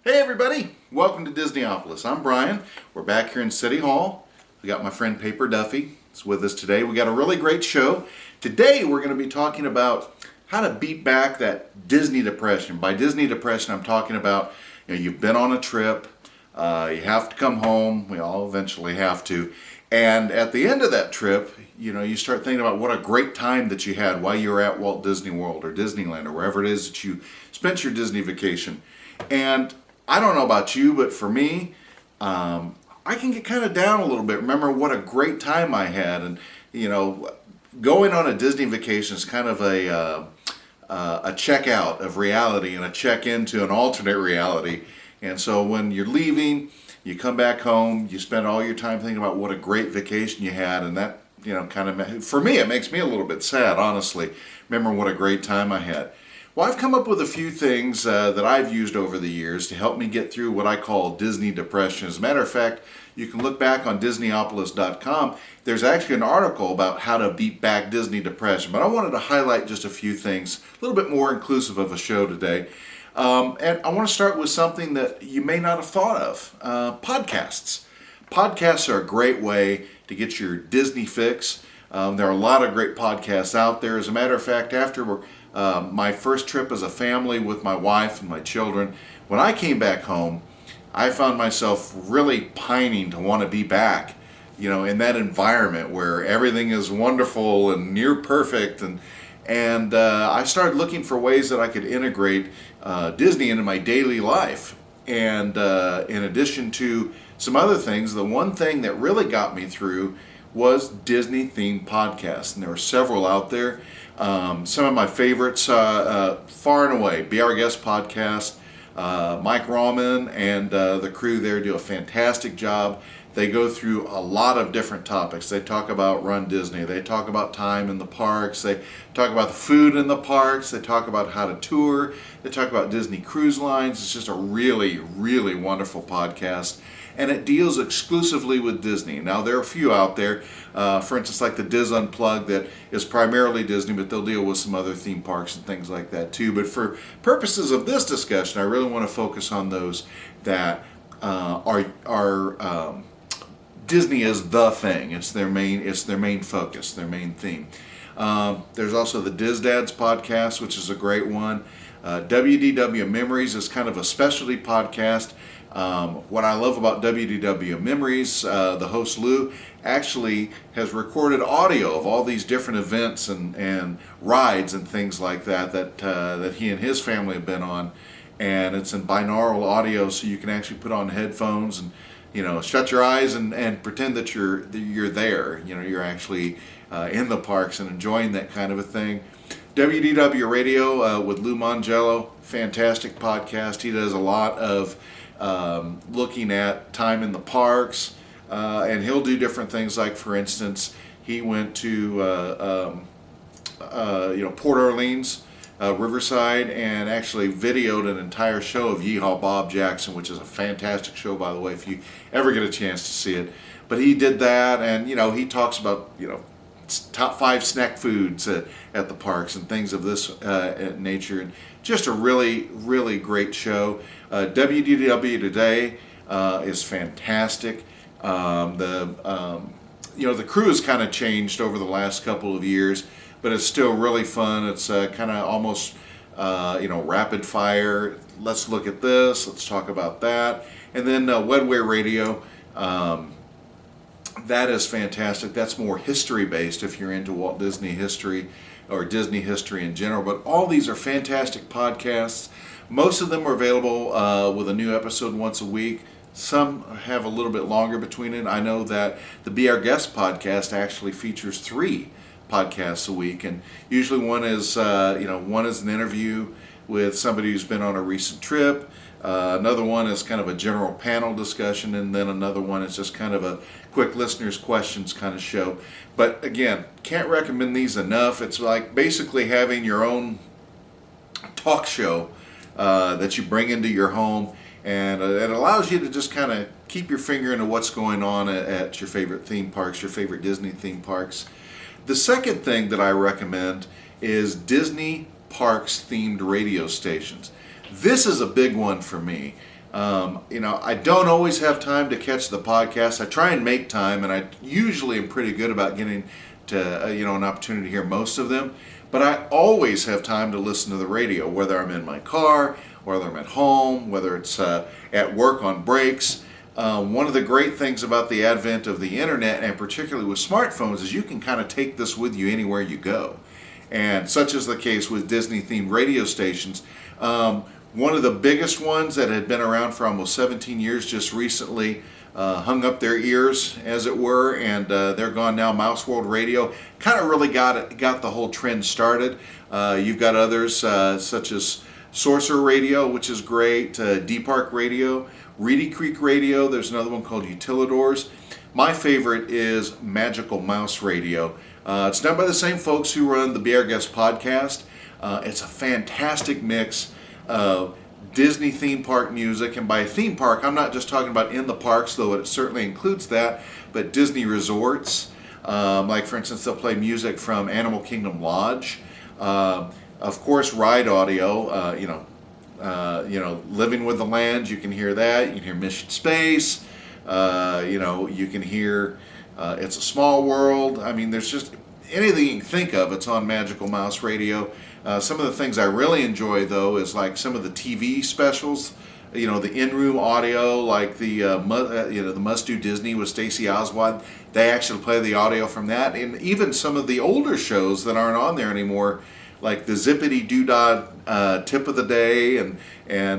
Hey everybody, welcome to Disneyopolis. I'm Bryan. We're back here in City Hall. We got my friend Paper Duffy is with us today. We got a really great show. Today we're going to be talking about how to beat back that Disney depression. By Disney depression, I'm talking about you've been on a trip, you have to come home. We all eventually have to. And at the end of that trip, you start thinking about what a great time that you had while you were at Walt Disney World or Disneyland or wherever it is that you spent your Disney vacation. And I don't know about you, but for me, I can get kind of down a little bit. Remember what a great time I had, and going on a Disney vacation is kind of a check out of reality and a check into an alternate reality. And so when you're leaving, you come back home, you spend all your time thinking about what a great vacation you had, and that kind of, for me, it makes me a little bit sad, honestly. Remember what a great time I had. Well, I've come up with a few things that I've used over the years to help me get through what I call Disney depression. As a matter of fact, you can look back on Disneyopolis.com. There's actually an article about how to beat back Disney depression. But I wanted to highlight just a few things, a little bit more inclusive of a show today. And I want to start with something that you may not have thought of, podcasts. Podcasts are a great way to get your Disney fix. There are a lot of great podcasts out there. As a matter of fact, after my first trip as a family with my wife and my children, when I came back home, I found myself really pining to want to be back, in that environment where everything is wonderful and near perfect. And I started looking for ways that I could integrate Disney into my daily life. And in addition to some other things, the one thing that really got me through was Disney themed podcasts, and there were several out there. Some of my favorites, far and away, Be Our Guest podcast. Mike Rahman and the crew there do a fantastic job. They go through a lot of different topics. They talk about Run Disney. They talk about time in the parks. They talk about the food in the parks. They talk about how to tour. They talk about Disney Cruise Lines. It's just a really, really wonderful podcast. And it deals exclusively with Disney. Now, there are a few out there, for instance, like the Diz Unplugged, that is primarily Disney, but they'll deal with some other theme parks and things like that too. But for purposes of this discussion, I really want to focus on those that are Disney is the thing. It's their main focus, their main theme. There's also the Diz Dads podcast, which is a great one. WDW Memories is kind of a specialty podcast. What I love about WDW Memories, the host Lou actually has recorded audio of all these different events and rides and things like that he and his family have been on, and it's in binaural audio, so you can actually put on headphones and shut your eyes and pretend that you're there. You're actually in the parks and enjoying that kind of a thing. WDW Radio with Lou Mongello, fantastic podcast. He does a lot of looking at time in the parks, and he'll do different things. Like, for instance, he went to Port Orleans, Riverside, and actually videoed an entire show of Yeehaw Bob Jackson, which is a fantastic show, by the way, if you ever get a chance to see it. But he did that, and he talks about top 5 snack foods at the parks and things of this nature, and just a really, really great show. WDW Today is fantastic. The crew has kind of changed over the last couple of years, but it's still really fun. It's kind of almost rapid fire. Let's look at this. Let's talk about that. And then Wedway Radio. That is fantastic. That's more history based if you're into Walt Disney history or Disney history in general. But all these are fantastic podcasts. Most of them are available with a new episode once a week. Some have a little bit longer between it. I know that the Be Our Guest podcast actually features 3 podcasts a week, and usually one is an interview with somebody who's been on a recent trip. Another one is kind of a general panel discussion, and then another one is just kind of a quick listeners' questions kind of show. But again, can't recommend these enough. It's like basically having your own talk show that you bring into your home, and it allows you to just kind of keep your finger into what's going on at your favorite theme parks, your favorite Disney theme parks. The second thing that I recommend is Disney Parks themed radio stations. This is a big one for me. I don't always have time to catch the podcast. I try and make time, and I usually am pretty good about getting to an opportunity to hear most of them. But I always have time to listen to the radio, whether I'm in my car, whether I'm at home, whether it's at work on breaks. One of the great things about the advent of the internet, and particularly with smartphones, is you can kind of take this with you anywhere you go. And such is the case with Disney-themed radio stations. One of the biggest ones that had been around for almost 17 years just recently hung up their ears, as it were, and they're gone now. Mouse World Radio kind of really got the whole trend started. You've got others such as Sorcerer Radio, which is great, Deep Park Radio, Reedy Creek Radio. There's another one called Utilidors. My favorite is Magical Mouse Radio. It's done by the same folks who run the Be Our Guest podcast. It's a fantastic mix of Disney theme park music, and by theme park, I'm not just talking about in the parks, though it certainly includes that, but Disney resorts. Like, for instance, they'll play music from Animal Kingdom Lodge. Of course, ride audio. Living with the Land, you can hear that. You can hear Mission Space. You can hear It's a Small World. I mean, there's just anything you can think of, it's on Magical Mouse Radio. Some of the things I really enjoy, though, is like some of the TV specials, the in-room audio, like the Must Do Disney with Stacey Oswald. They actually play the audio from that, and even some of the older shows that aren't on there anymore, like the Zippity Doodah Tip of the Day and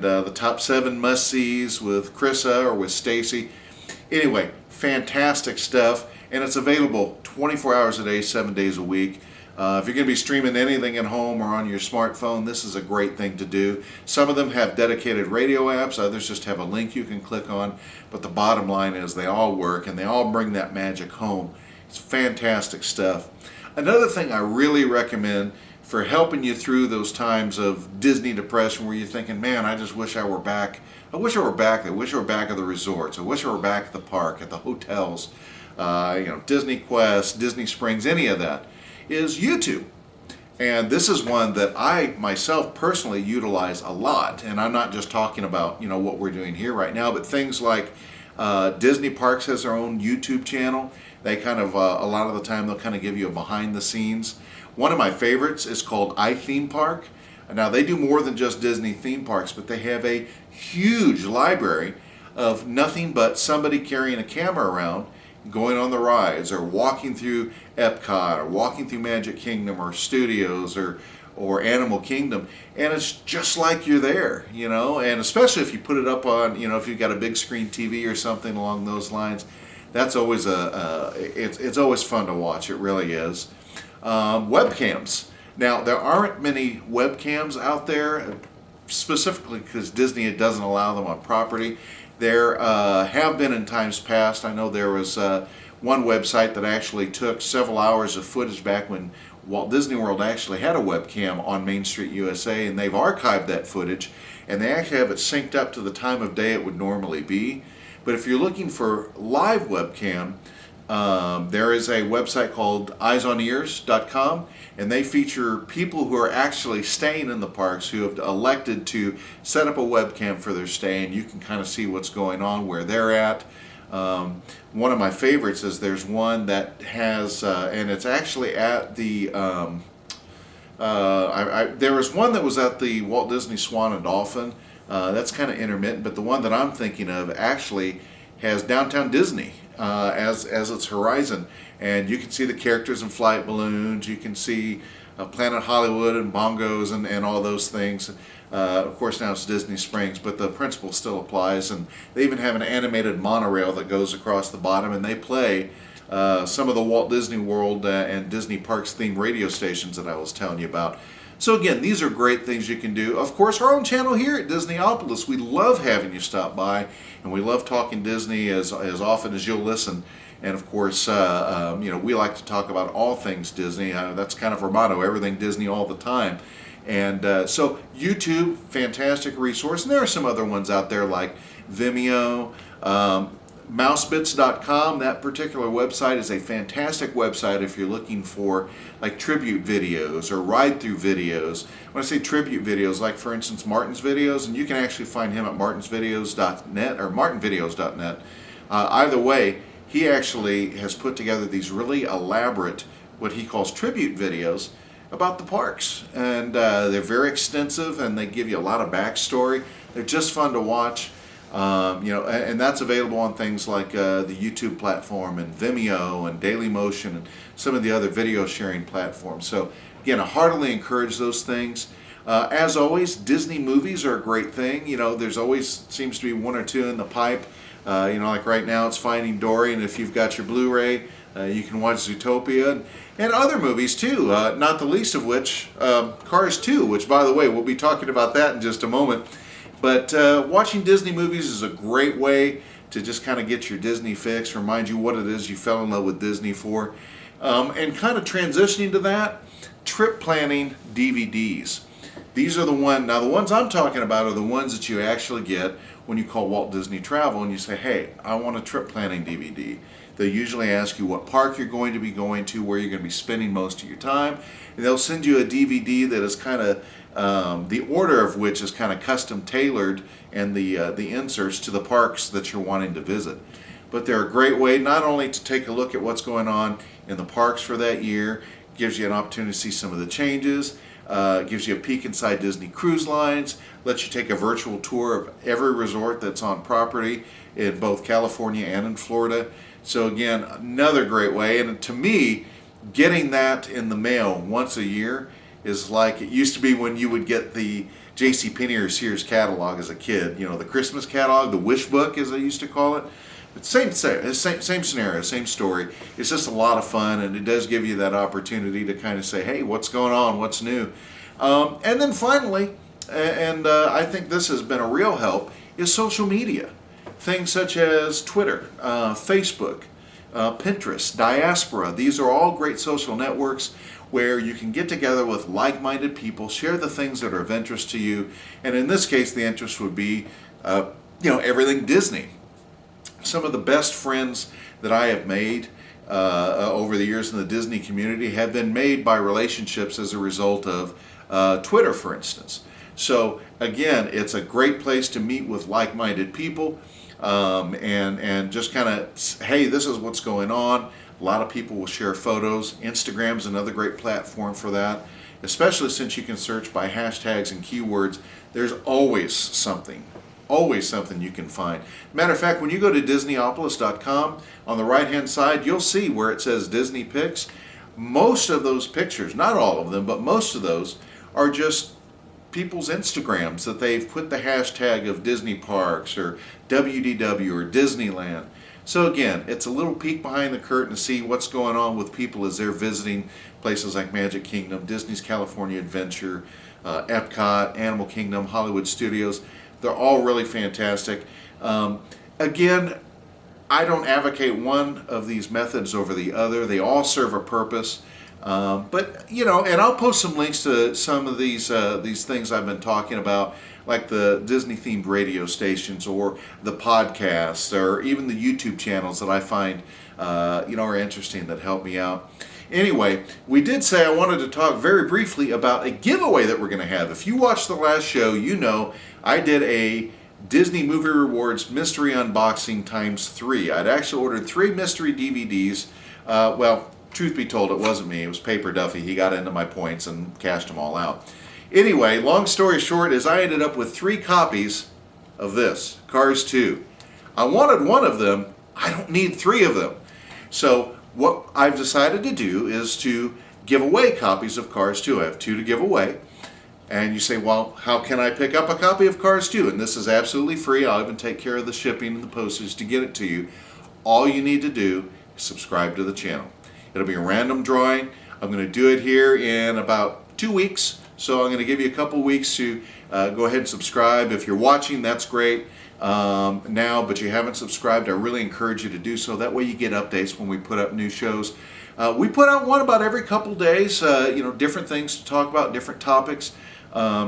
the Top 7 Must-Sees with Krissa or with Stacey. Anyway, fantastic stuff, and it's available 24 hours a day, 7 days a week. If you're going to be streaming anything at home or on your smartphone, this is a great thing to do. Some of them have dedicated radio apps, others just have a link you can click on, but the bottom line is they all work and they all bring that magic home. It's fantastic stuff. Another thing I really recommend for helping you through those times of Disney depression where you're thinking, man, I just wish I were back. I wish I were back. I wish I were back at the resorts. I wish I were back at the park, at the hotels, Disney Quest, Disney Springs, any of that, is YouTube. And this is one that I myself personally utilize a lot. And I'm not just talking about, what we're doing here right now, but things like Disney Parks has their own YouTube channel. They kind of, a lot of the time, they'll kind of give you a behind the scenes. One of my favorites is called iTheme Park. Now, they do more than just Disney theme parks, but they have a huge library of nothing but somebody carrying a camera around, going on the rides, or walking through Epcot, or walking through Magic Kingdom, or Studios, or Animal Kingdom, and it's just like you're there, and especially if you put it up on, if you've got a big screen TV or something along those lines, that's always it's always fun to watch. It really is. Webcams. Now, there aren't many webcams out there, specifically because Disney doesn't allow them on property. There have been in times past. I know there was one website that actually took several hours of footage back when Walt Disney World actually had a webcam on Main Street USA, and they've archived that footage, and they actually have it synced up to the time of day it would normally be. But if you're looking for live webcam, there is a website called eyesonears.com, and they feature people who are actually staying in the parks who have elected to set up a webcam for their stay, and you can kind of see what's going on, where they're at. One of my favorites is there's one that has, and it's actually at the, there was one that was at the Walt Disney Swan and Dolphin. That's kind of intermittent, but the one that I'm thinking of actually has Downtown Disney as its horizon, and you can see the characters in flight balloons. You can see Planet Hollywood and bongos and all those things. Of course, now it's Disney Springs, but the principle still applies, and they even have an animated monorail that goes across the bottom, and they play some of the Walt Disney World and Disney Parks themed radio stations that I was telling you about. So again, these are great things you can do. Of course, our own channel here at Disneyopolis, we love having you stop by, and we love talking Disney as often as you'll listen. And of course, we like to talk about all things Disney. That's kind of our motto, everything Disney all the time. And so YouTube, fantastic resource. And there are some other ones out there like Vimeo. mousebits.com. That particular website is a fantastic website if you're looking for like tribute videos or ride-through videos. When I say tribute videos, like for instance Martin's videos, and you can actually find him at martinsvideos.net or martinvideos.net. Either way, he actually has put together these really elaborate, what he calls tribute videos about the parks, and they're very extensive and they give you a lot of backstory. They're just fun to watch. And that's available on things like the YouTube platform and Vimeo and Dailymotion and some of the other video sharing platforms. So again, I heartily encourage those things. As always, Disney movies are a great thing. There's always seems to be one or two in the pipe. Like right now it's Finding Dory, and if you've got your Blu-ray, you can watch Zootopia and other movies too, not the least of which Cars 2, which by the way, we'll be talking about that in just a moment. But watching Disney movies is a great way to just kind of get your Disney fix, remind you what it is you fell in love with Disney for. And kind of transitioning to that, trip planning DVDs. These are the ones I'm talking about are the ones that you actually get when you call Walt Disney Travel and you say, hey, I want a trip planning DVD. They usually ask you what park you're going to be going to, where you're going to be spending most of your time, and they'll send you a DVD that is kind of the order of which is kind of custom tailored, and the inserts to the parks that you're wanting to visit. But they're a great way not only to take a look at what's going on in the parks for that year, gives you an opportunity to see some of the changes, gives you a peek inside Disney Cruise Lines, lets you take a virtual tour of every resort that's on property in both California and in Florida. So again, another great way. And to me, getting that in the mail once a year is like it used to be when you would get the JCPenney or Sears catalog as a kid. The Christmas catalog, the wish book as I used to call it. But same scenario, same story. It's just a lot of fun, and it does give you that opportunity to kind of say, hey, what's going on, what's new? And then finally, and I think this has been a real help, is social media. Things such as Twitter, Facebook, Pinterest, Diaspora. These are all great social networks where you can get together with like-minded people, share the things that are of interest to you, and in this case, the interest would be, everything Disney. Some of the best friends that I have made over the years in the Disney community have been made by relationships as a result of Twitter, for instance. So again, it's a great place to meet with like-minded people and just kind of, hey, this is what's going on. A lot of people will share photos. Instagram's another great platform for that, especially since you can search by hashtags and keywords. There's always something you can find. Matter of fact, when you go to Disneyopolis.com, on the right-hand side, you'll see where it says Disney Pics. Most of those pictures, not all of them, but most of those are just people's Instagrams that they've put the hashtag of Disney Parks or WDW or Disneyland. So again, it's a little peek behind the curtain to see what's going on with people as they're visiting places like Magic Kingdom, Disney's California Adventure, Epcot, Animal Kingdom, Hollywood Studios. They're all really fantastic. Again, I don't advocate one of these methods over the other. They all serve a purpose. But and I'll post some links to some of these things I've been talking about, like the Disney-themed radio stations or the podcasts or even the YouTube channels that I find are interesting, that help me out. Anyway, we did say I wanted to talk very briefly about a giveaway that we're going to have. If you watched the last show, you know I did a Disney Movie Rewards mystery unboxing times 3. I'd actually ordered 3 mystery DVDs. Truth be told, it wasn't me. It was Paper Duffy. He got into my points and cashed them all out. Anyway, long story short is I ended up with 3 copies of this, Cars 2. I wanted one of them. I don't need 3 of them. So what I've decided to do is to give away copies of Cars 2. I have 2 to give away. And you say, well, how can I pick up a copy of Cars 2? And this is absolutely free. I'll even take care of the shipping and the postage to get it to you. All you need to do is subscribe to the channel. It'll be a random drawing. I'm going to do it here in about 2 weeks. So I'm going to give you a couple weeks to go ahead and subscribe. If you're watching, that's great now, but you haven't subscribed, I really encourage you to do so. That way you get updates when we put up new shows. We put out one about every couple days, different things to talk about, different topics.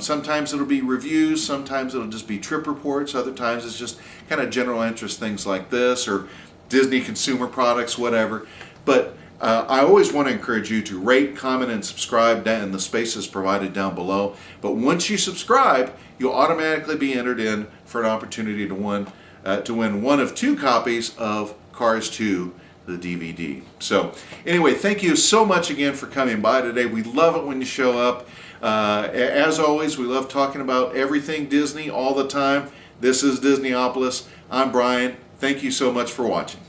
Sometimes it'll be reviews, sometimes it'll just be trip reports, other times it's just kind of general interest things like this, or Disney consumer products, whatever. But I always want to encourage you to rate, comment, and subscribe in the spaces provided down below. But once you subscribe, you'll automatically be entered in for an opportunity to win one of 2 copies of Cars 2, the DVD. So anyway, thank you so much again for coming by today. We love it when you show up. As always, we love talking about everything Disney all the time. This is Disneyopolis. I'm Bryan. Thank you so much for watching.